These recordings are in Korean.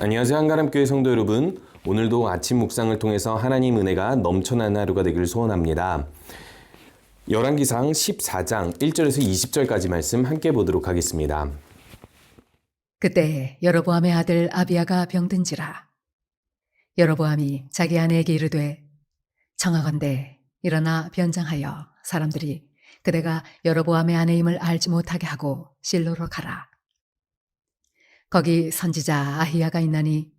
안녕하세요. 한가람교회 성도 여러분. 오늘도 아침 묵상을 통해서 하나님 은혜가 넘쳐나는 하루가 되기를 소원합니다. 열왕기상 14장 1절에서 20절까지 말씀 함께 보도록 하겠습니다. 그때 여로보암의 아들 아비야가 병든지라. 여로보암이 자기 아내에게 이르되 청하건대 일어나 변장하여 사람들이 그대가 여로보암의 아내임을 알지 못하게 하고 실로로 가라. 거기 선지자 아히야가 있나니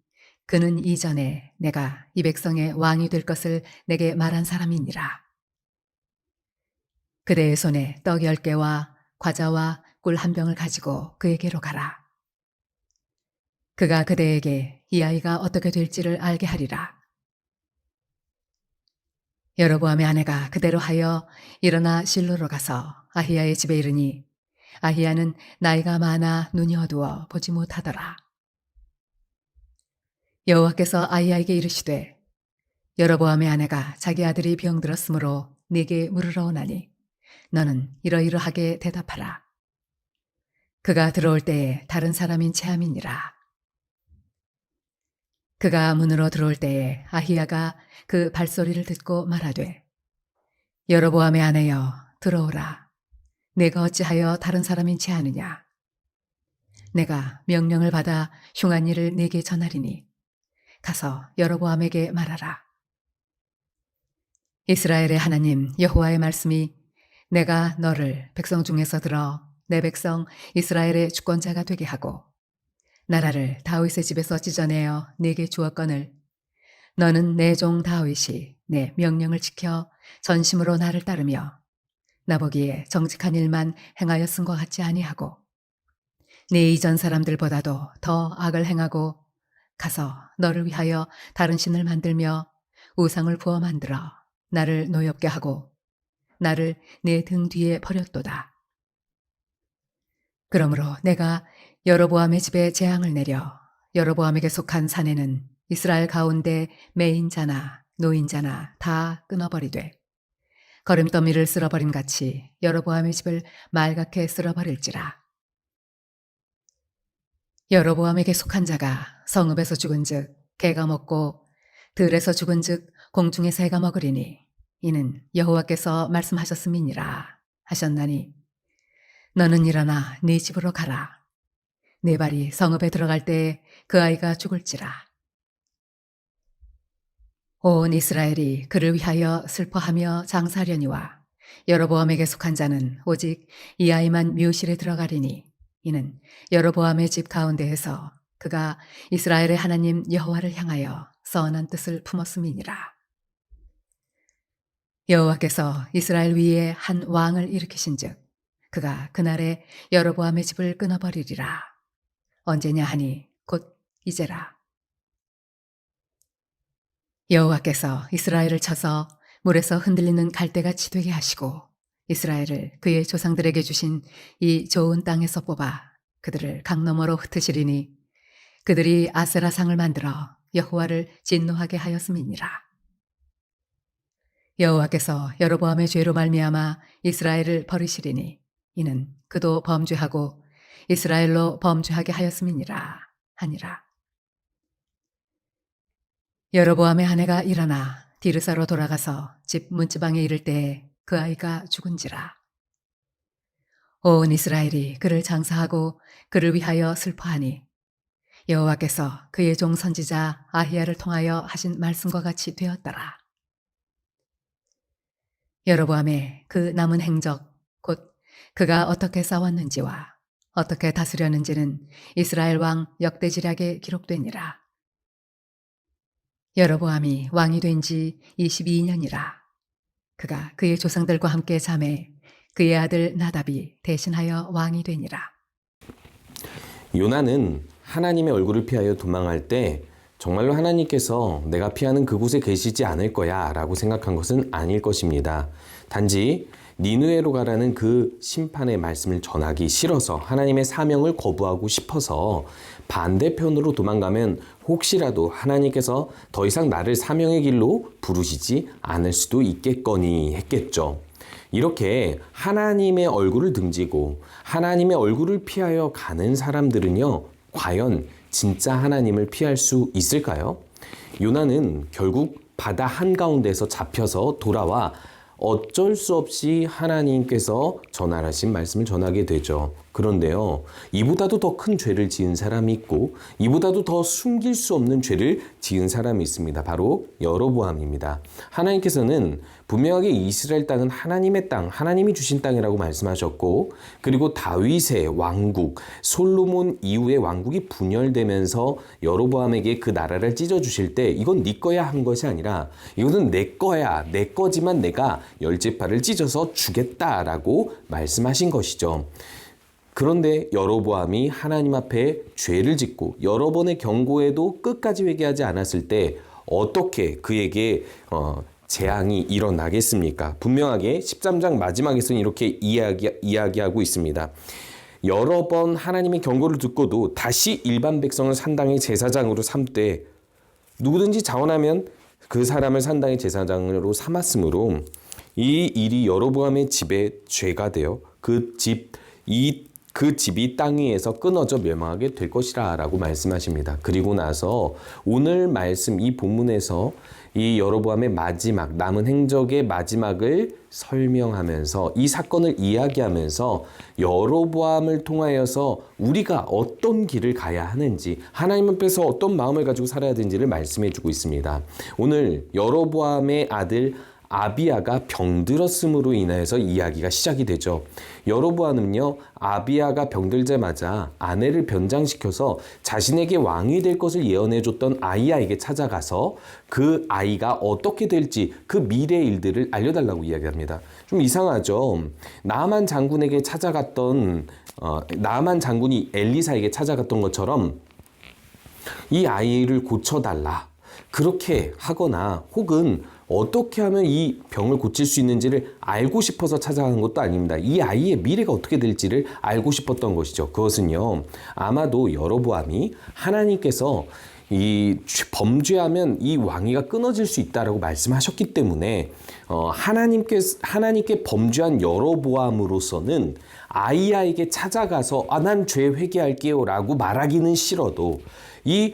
그는 이전에 내가 이 백성의 왕이 될 것을 내게 말한 사람이니라. 그대의 손에 떡 10개와 과자와 꿀 한 병을 가지고 그에게로 가라. 그가 그대에게 이 아이가 어떻게 될지를 알게 하리라. 여로보암의 아내가 그대로 하여 일어나 실로로 가서 아히야의 집에 이르니 아히야는 나이가 많아 눈이 어두워 보지 못하더라. 여호와께서 아히야에게 이르시되 여로보암의 아내가 자기 아들이 병들었으므로 네게 물으러 오나니 너는 이러이러하게 대답하라. 그가 들어올 때에 다른 사람인 체함이니라. 그가 문으로 들어올 때에 아히야가 그 발소리를 듣고 말하되 여로보암의 아내여 들어오라. 내가 어찌하여 다른 사람인 체하느냐. 내가 명령을 받아 흉한 일을 네게 전하리니 가서 여로보암에게 말하라. 이스라엘의 하나님 여호와의 말씀이 내가 너를 백성 중에서 들어 내 백성 이스라엘의 주권자가 되게 하고 나라를 다윗의 집에서 찢어내어 네게 주었거늘 너는 내 종 다윗이 내 명령을 지켜 전심으로 나를 따르며 나보기에 정직한 일만 행하였음과 같지 아니하고 네 이전 사람들보다도 더 악을 행하고 가서 너를 위하여 다른 신을 만들며 우상을 부어 만들어 나를 노엽게 하고 나를 내 등 뒤에 버렸도다. 그러므로 내가 여로보암의 집에 재앙을 내려 여로보암에게 속한 사내는 이스라엘 가운데 매인자나 노인자나 다 끊어버리되 거름더미를 쓸어버림 같이 여로보암의 집을 말갛게 쓸어버릴지라. 여로보암에게 속한 자가 성읍에서 죽은즉 개가 먹고 들에서 죽은즉 공중의 새가 먹으리니 이는 여호와께서 말씀하셨음이니라 하셨나니 너는 일어나 네 집으로 가라. 네 발이 성읍에 들어갈 때에 그 아이가 죽을지라. 온 이스라엘이 그를 위하여 슬퍼하며 장사하려니와 여로보암에게 속한 자는 오직 이 아이만 묘실에 들어가리니 이는 여로보암의 집 가운데에서 그가 이스라엘의 하나님 여호와를 향하여 선한 뜻을 품었음이니라. 여호와께서 이스라엘 위에 한 왕을 일으키신즉 그가 그날에 여로보암의 집을 끊어버리리라. 언제냐 하니 곧 이제라. 여호와께서 이스라엘을 쳐서 물에서 흔들리는 갈대같이 되게 하시고 이스라엘을 그의 조상들에게 주신 이 좋은 땅에서 뽑아 그들을 강 너머로 흩으시리니 그들이 아세라상을 만들어 여호와를 진노하게 하였음이니라. 여호와께서 여로보암의 죄로 말미암아 이스라엘을 버리시리니 이는 그도 범죄하고 이스라엘로 범죄하게 하였음이니라 하니라. 여로보암의 아내가 일어나 디르사로 돌아가서 집 문지방에 이를 때에 그 아이가 죽은지라. 온 이스라엘이 그를 장사하고 그를 위하여 슬퍼하니 여호와께서 그의 종 선지자 아히야를 통하여 하신 말씀과 같이 되었더라. 여로보암의 그 남은 행적 곧 그가 어떻게 싸웠는지와 어떻게 다스렸는지는 이스라엘 왕 역대지략에 기록되니라. 여로보암이 왕이 된 지 22년이라. 그가 그의 조상들과 함께 잠에 그의 아들 나답이 대신하여 왕이 되니라. 요나는 하나님의 얼굴을 피하여 도망할 때 정말로 하나님께서 내가 피하는 그곳에 계시지 않을 거야 라고 생각한 것은 아닐 것입니다. 단지 니느웨로 가라는 그 심판의 말씀을 전하기 싫어서 하나님의 사명을 거부하고 싶어서 반대편으로 도망가면 혹시라도 하나님께서 더 이상 나를 사명의 길로 부르시지 않을 수도 있겠거니 했겠죠. 이렇게 하나님의 얼굴을 등지고 하나님의 얼굴을 피하여 가는 사람들은요, 과연 진짜 하나님을 피할 수 있을까요? 요나는 결국 바다 한가운데서 잡혀서 돌아와 어쩔 수 없이 하나님께서 전하신 말씀을 전하게 되죠. 그런데요, 이보다도 더 큰 죄를 지은 사람이 있고 이보다도 더 숨길 수 없는 죄를 지은 사람이 있습니다. 바로 여로보암입니다. 하나님께서는 분명하게 이스라엘 땅은 하나님의 땅, 하나님이 주신 땅이라고 말씀하셨고, 그리고 다윗의 왕국, 솔로몬 이후의 왕국이 분열되면서 여로보암에게 그 나라를 찢어주실 때 이건 네 거야 한 것이 아니라 이거는 내 거야, 내 거지만 내가 열지파를 찢어서 주겠다라고 말씀하신 것이죠. 그런데 여로보암이 하나님 앞에 죄를 짓고 여러 번의 경고에도 끝까지 회개하지 않았을 때 어떻게 그에게 재앙이 일어나겠습니까? 분명하게 13장 마지막에서는 이렇게 이야기하고 있습니다. 여러 번 하나님의 경고를 듣고도 다시 일반 백성을 산당의 제사장으로 삼되 누구든지 자원하면 그 사람을 산당의 제사장으로 삼았으므로 이 일이 여로보암의 집에 죄가 되어 그 집이 땅 위에서 끊어져 멸망하게 될 것이라 라고 말씀하십니다. 그리고 나서 오늘 말씀 이 본문에서 이 여로보암의 마지막, 남은 행적의 마지막을 설명하면서 이 사건을 이야기하면서 여로보암을 통하여서 우리가 어떤 길을 가야 하는지, 하나님 앞에서 어떤 마음을 가지고 살아야 되는지를 말씀해 주고 있습니다. 오늘 여로보암의 아들 아비야가 병들었음으로 인하여서 이야기가 시작이 되죠. 여로보암은요, 아비야가 병들자마자 아내를 변장시켜서 자신에게 왕이 될 것을 예언해줬던 아이야에게 찾아가서 그 아이가 어떻게 될지 그 미래의 일들을 알려달라고 이야기합니다. 좀 이상하죠. 나아만 장군에게 찾아갔던 나아만 장군이 엘리사에게 찾아갔던 것처럼 이 아이를 고쳐달라 그렇게 하거나 혹은 어떻게 하면 이 병을 고칠 수 있는지를 알고 싶어서 찾아가는 것도 아닙니다. 이 아이의 미래가 어떻게 될지를 알고 싶었던 것이죠. 그것은요, 아마도 여로보암이 하나님께서 이 범죄하면 이 왕위가 끊어질 수 있다라고 말씀하셨기 때문에 하나님께 범죄한 여로보암으로서는 아이야에게 찾아가서 난 죄 회개할게요 라고 말하기는 싫어도 이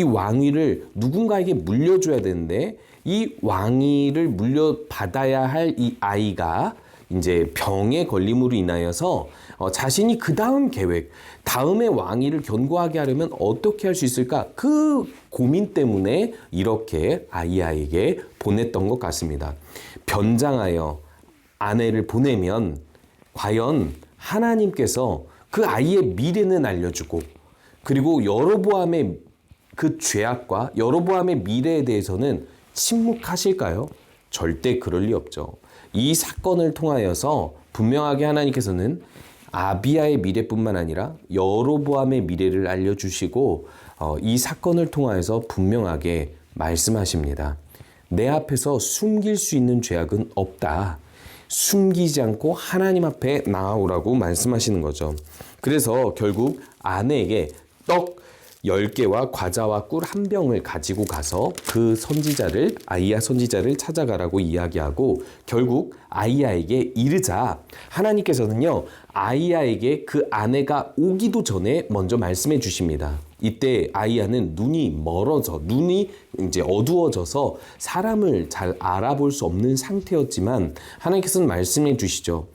왕위를 누군가에게 물려줘야 되는데 이 왕위를 물려받아야 할 이 아이가 이제 병에 걸림으로 인하여서 자신이 그 다음 계획, 다음의 왕위를 견고하게 하려면 어떻게 할 수 있을까? 그 고민 때문에 이렇게 아이야에게 보냈던 것 같습니다. 변장하여 아내를 보내면 과연 하나님께서 그 아이의 미래는 알려주고 그리고 여로보암의 그 죄악과 여로보암의 미래에 대해서는 침묵하실까요? 절대 그럴 리 없죠. 이 사건을 통하여서 분명하게 하나님께서는 아비야의 미래뿐만 아니라 여로보암의 미래를 알려주시고 이 사건을 통하여서 분명하게 말씀하십니다. 내 앞에서 숨길 수 있는 죄악은 없다. 숨기지 않고 하나님 앞에 나아오라고 말씀하시는 거죠. 그래서 결국 아내에게 떡 10개와 과자와 꿀 1병을 가지고 가서 그 선지자를, 아이야 선지자를 찾아가라고 이야기하고 결국 아이야에게 이르자 하나님께서는요, 아이야에게 그 아내가 오기도 전에 먼저 말씀해 주십니다. 이때 아이야는 눈이 멀어져, 눈이 이제 어두워져서 사람을 잘 알아볼 수 없는 상태였지만 하나님께서는 말씀해 주시죠.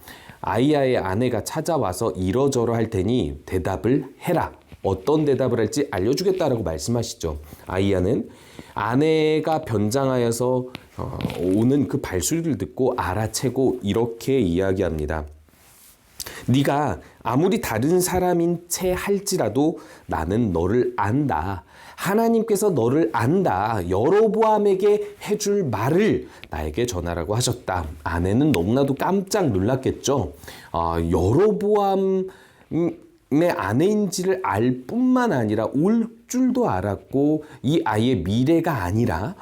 아이야의 아내가 찾아와서 이러저러 할 테니 대답을 해라. 어떤 대답을 할지 알려주겠다라고 말씀하시죠. 아이야는 아내가 변장하여서 오는 그 발소리를 듣고 알아채고 이렇게 이야기합니다. 네가 아무리 다른 사람인 채 할지라도 나는 너를 안다. 하나님께서 너를 안다. 여로보암에게 해줄 말을 나에게 전하라고 하셨다. 아내는 너무나도 깜짝 놀랐겠죠. 여로보암 의 아내인지를 알 뿐만 아니라 올 줄도 알았고 이 아이의 미래가 아니라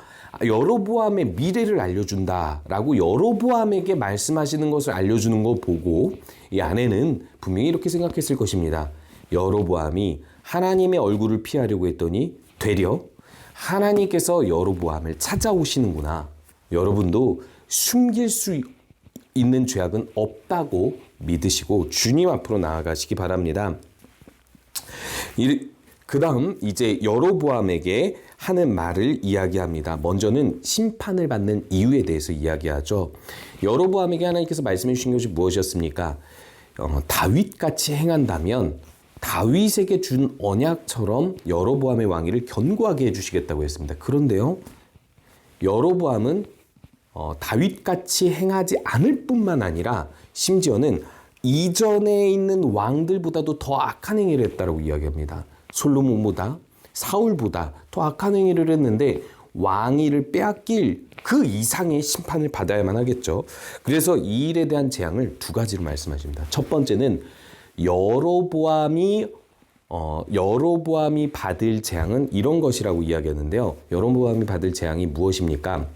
여로보암의 미래를 알려준다라고 여로보암에게 말씀하시는 것을 알려주는 거 보고 이 아내는 분명히 이렇게 생각했을 것입니다. 여로보암이 하나님의 얼굴을 피하려고 했더니 되려 하나님께서 여로보암을 찾아오시는구나. 여러분도 숨길 수 있는 죄악은 없다고 믿으시고 주님 앞으로 나아가시기 바랍니다. 그 다음 이제 여로보암에게 하는 말을 이야기합니다. 먼저는 심판을 받는 이유에 대해서 이야기하죠. 여로보암에게 하나님께서 말씀해 주신 것이 무엇이었습니까? 다윗같이 행한다면 다윗에게 준 언약처럼 여로보암의 왕위를 견고하게 해주시겠다고 했습니다. 그런데요, 여로보암은 다윗같이 행하지 않을 뿐만 아니라 심지어는 이전에 있는 왕들보다도 더 악한 행위를 했다고 이야기합니다. 솔로몬보다, 사울보다 더 악한 행위를 했는데 왕위를 빼앗길 그 이상의 심판을 받아야만 하겠죠. 그래서 이 일에 대한 재앙을 두 가지로 말씀하십니다. 첫 번째는 여로보암이 받을 재앙은 이런 것이라고 이야기하는데요. 여로보암이 받을 재앙이 무엇입니까?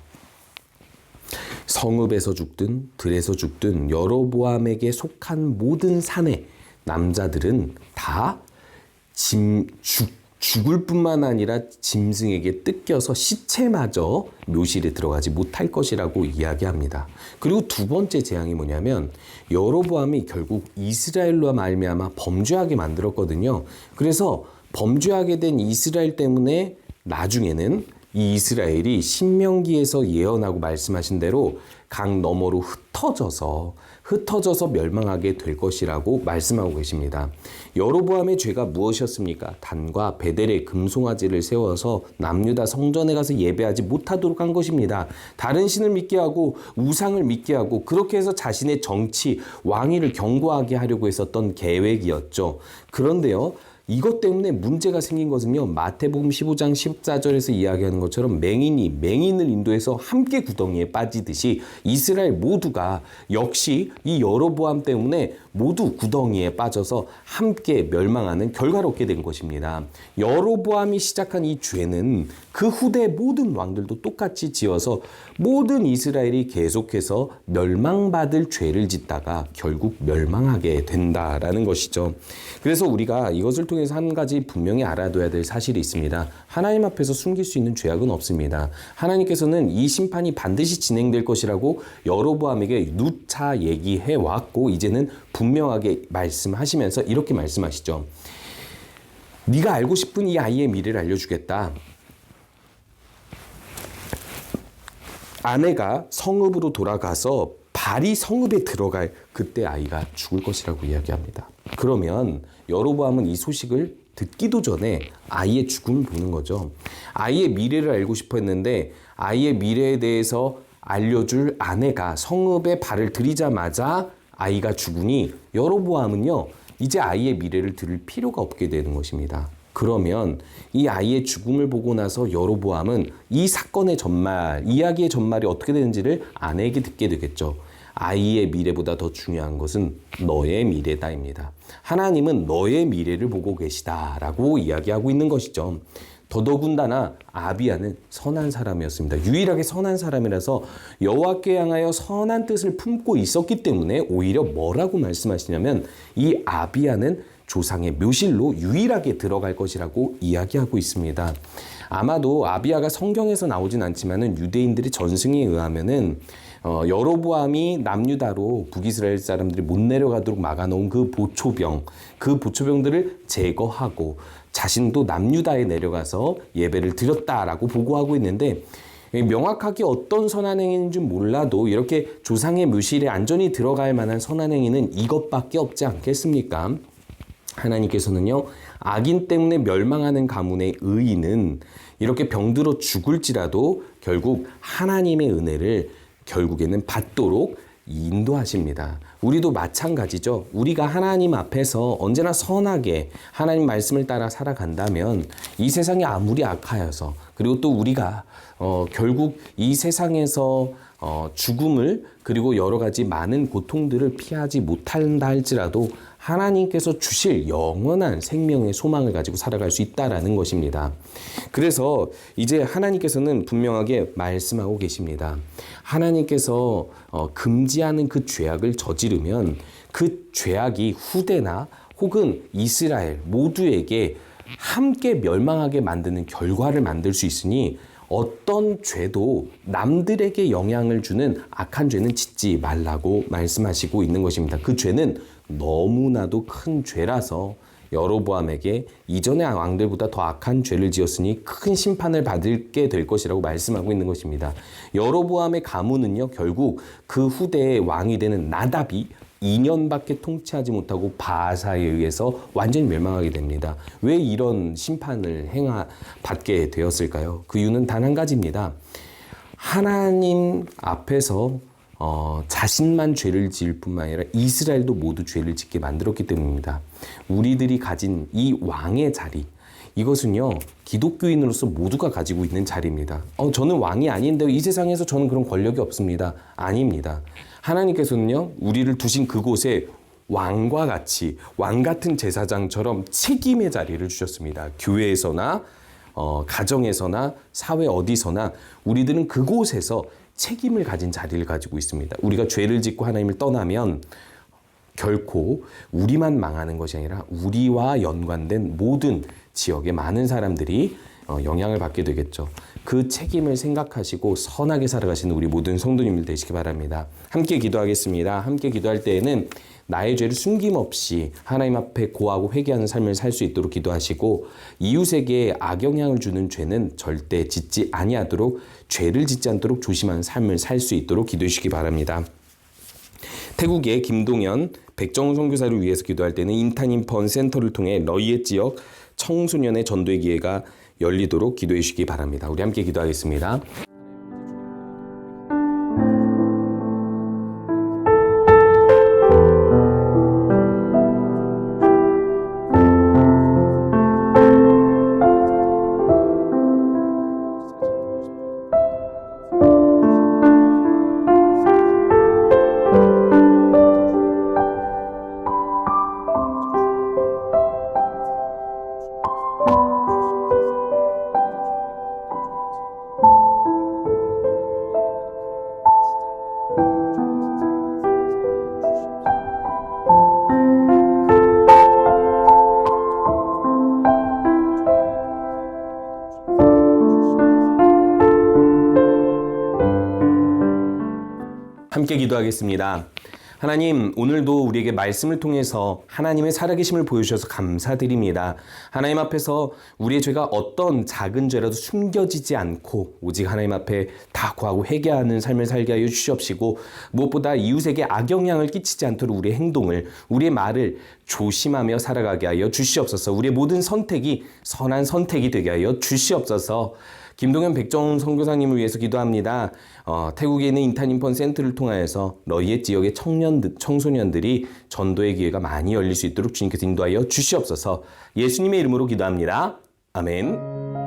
성읍에서 죽든 들에서 죽든 여로보암에게 속한 모든 산의 남자들은 다 죽을 뿐만 아니라 짐승에게 뜯겨서 시체마저 묘실에 들어가지 못할 것이라고 이야기합니다. 그리고 두 번째 재앙이 뭐냐면 여로보암이 결국 이스라엘로 말미암아 범죄하게 만들었거든요. 그래서 범죄하게 된 이스라엘 때문에 나중에는 이 이스라엘이 신명기에서 예언하고 말씀하신 대로 강 너머로 흩어져서 멸망하게 될 것이라고 말씀하고 계십니다. 여로보암의 죄가 무엇이었습니까? 단과 베델의 금송아지를 세워서 남유다 성전에 가서 예배하지 못하도록 한 것입니다. 다른 신을 믿게 하고 우상을 믿게 하고 그렇게 해서 자신의 정치, 왕위를 견고하게 하려고 했었던 계획이었죠. 그런데요, 이것 때문에 문제가 생긴 것은요, 마태복음 15장 14절에서 이야기하는 것처럼 맹인이 맹인을 인도해서 함께 구덩이에 빠지듯이 이스라엘 모두가 역시 이 여로보암 때문에 모두 구덩이에 빠져서 함께 멸망하는 결과를 얻게 된 것입니다. 여로보암이 시작한 이 죄는 그 후대 모든 왕들도 똑같이 지어서 모든 이스라엘이 계속해서 멸망받을 죄를 짓다가 결국 멸망하게 된다라는 것이죠. 그래서 우리가 이것을 통해서 한 가지 분명히 알아둬야 될 사실이 있습니다. 하나님 앞에서 숨길 수 있는 죄악은 없습니다. 하나님께서는 이 심판이 반드시 진행될 것이라고 여로보암에게 누차 얘기해 왔고 이제는 분명하게 말씀하시면서 이렇게 말씀하시죠. 네가 알고 싶은 이 아이의 미래를 알려주겠다. 아내가 성읍으로 돌아가서 발이 성읍에 들어갈 그때 아이가 죽을 것이라고 이야기합니다. 그러면 여로보암은 이 소식을 듣기도 전에 아이의 죽음을 보는 거죠. 아이의 미래를 알고 싶어 했는데 아이의 미래에 대해서 알려줄 아내가 성읍에 발을 들이자마자 아이가 죽으니 여로보암은요, 이제 아이의 미래를 들을 필요가 없게 되는 것입니다. 그러면 이 아이의 죽음을 보고 나서 여로보암은 이 사건의 전말, 이야기의 전말이 어떻게 되는지를 아내에게 듣게 되겠죠. 아이의 미래보다 더 중요한 것은 너의 미래다입니다. 하나님은 너의 미래를 보고 계시다라고 이야기하고 있는 것이죠. 더더군다나 아비야는 선한 사람이었습니다. 유일하게 선한 사람이라서 여호와께 향하여 선한 뜻을 품고 있었기 때문에 오히려 뭐라고 말씀하시냐면 이 아비야는 조상의 묘실로 유일하게 들어갈 것이라고 이야기하고 있습니다. 아마도 아비야가 성경에서 나오진 않지만은 유대인들의 전승에 의하면은 여로보암이 남유다로 북이스라엘 사람들이 못 내려가도록 막아놓은 그 보초병들을 제거하고 자신도 남유다에 내려가서 예배를 드렸다라고 보고하고 있는데 명확하게 어떤 선한 행위인지 몰라도 이렇게 조상의 묘실에 안전히 들어갈 만한 선한 행위는 이것밖에 없지 않겠습니까? 하나님께서는요, 악인 때문에 멸망하는 가문의 의인은 이렇게 병들어 죽을지라도 결국 하나님의 은혜를 결국에는 받도록 인도하십니다. 우리도 마찬가지죠. 우리가 하나님 앞에서 언제나 선하게 하나님 말씀을 따라 살아간다면 이 세상이 아무리 악하여서 그리고 또 우리가 결국 이 세상에서 죽음을 그리고 여러 가지 많은 고통들을 피하지 못한다 할지라도 하나님께서 주실 영원한 생명의 소망을 가지고 살아갈 수 있다라는 것입니다. 그래서 이제 하나님께서는 분명하게 말씀하고 계십니다. 하나님께서 금지하는 그 죄악을 저지르면 그 죄악이 후대나 혹은 이스라엘 모두에게 함께 멸망하게 만드는 결과를 만들 수 있으니 어떤 죄도 남들에게 영향을 주는 악한 죄는 짓지 말라고 말씀하시고 있는 것입니다. 그 죄는 너무나도 큰 죄라서 여로보암에게 이전의 왕들보다 더 악한 죄를 지었으니 큰 심판을 받게 될 것이라고 말씀하고 있는 것입니다. 여로보암의 가문은요, 결국 그 후대의 왕이 되는 나답이 2년밖에 통치하지 못하고 바하사에 의해서 완전히 멸망하게 됩니다. 왜 이런 심판을 받게 되었을까요? 그 이유는 단 한 가지입니다. 하나님 앞에서 자신만 죄를 지을 뿐만 아니라 이스라엘도 모두 죄를 짓게 만들었기 때문입니다. 우리들이 가진 이 왕의 자리, 이것은요, 기독교인으로서 모두가 가지고 있는 자리입니다. 저는 왕이 아닌데 이 세상에서 저는 그런 권력이 없습니다. 아닙니다. 하나님께서는요, 우리를 두신 그곳에 왕과 같이, 왕 같은 제사장처럼 책임의 자리를 주셨습니다. 교회에서나 가정에서나 사회 어디서나 우리들은 그곳에서 책임을 가진 자리를 가지고 있습니다. 우리가 죄를 짓고 하나님을 떠나면 결코 우리만 망하는 것이 아니라 우리와 연관된 모든 지역의 많은 사람들이 영향을 받게 되겠죠. 그 책임을 생각하시고 선하게 살아가시는 우리 모든 성도님들 되시기 바랍니다. 함께 기도하겠습니다. 함께 기도할 때에는 나의 죄를 숨김없이 하나님 앞에 고하고 회개하는 삶을 살 수 있도록 기도하시고, 이웃에게 악영향을 주는 죄는 절대 짓지 아니하도록, 죄를 짓지 않도록 조심하는 삶을 살 수 있도록 기도해 주시기 바랍니다. 태국의 김동현 백정훈 선교사를 위해서 기도할 때는 인타님펀 센터를 통해 너희의 지역 청소년의 전도의 기회가 열리도록 기도해 주시기 바랍니다. 우리 함께 기도하겠습니다. 함께 기도하겠습니다. 하나님, 오늘도 우리에게 말씀을 통해서 하나님의 살아계심을 보여주셔서 감사드립니다. 하나님 앞에서 우리의 죄가 어떤 작은 죄라도 숨겨지지 않고 오직 하나님 앞에 다 구하고 회개하는 삶을 살게 하여 주시옵시고, 무엇보다 이웃에게 악영향을 끼치지 않도록 우리의 행동을, 우리의 말을 조심하며 살아가게 하여 주시옵소서. 우리의 모든 선택이 선한 선택이 되게 하여 주시옵소서. 김동현 백정훈 선교사님을 위해서 기도합니다. 태국에 있는 인타님펀 센터를 통하여서 너희의 지역의 청소년들이 전도의 기회가 많이 열릴 수 있도록 주님께서 인도하여 주시옵소서. 예수님의 이름으로 기도합니다. 아멘.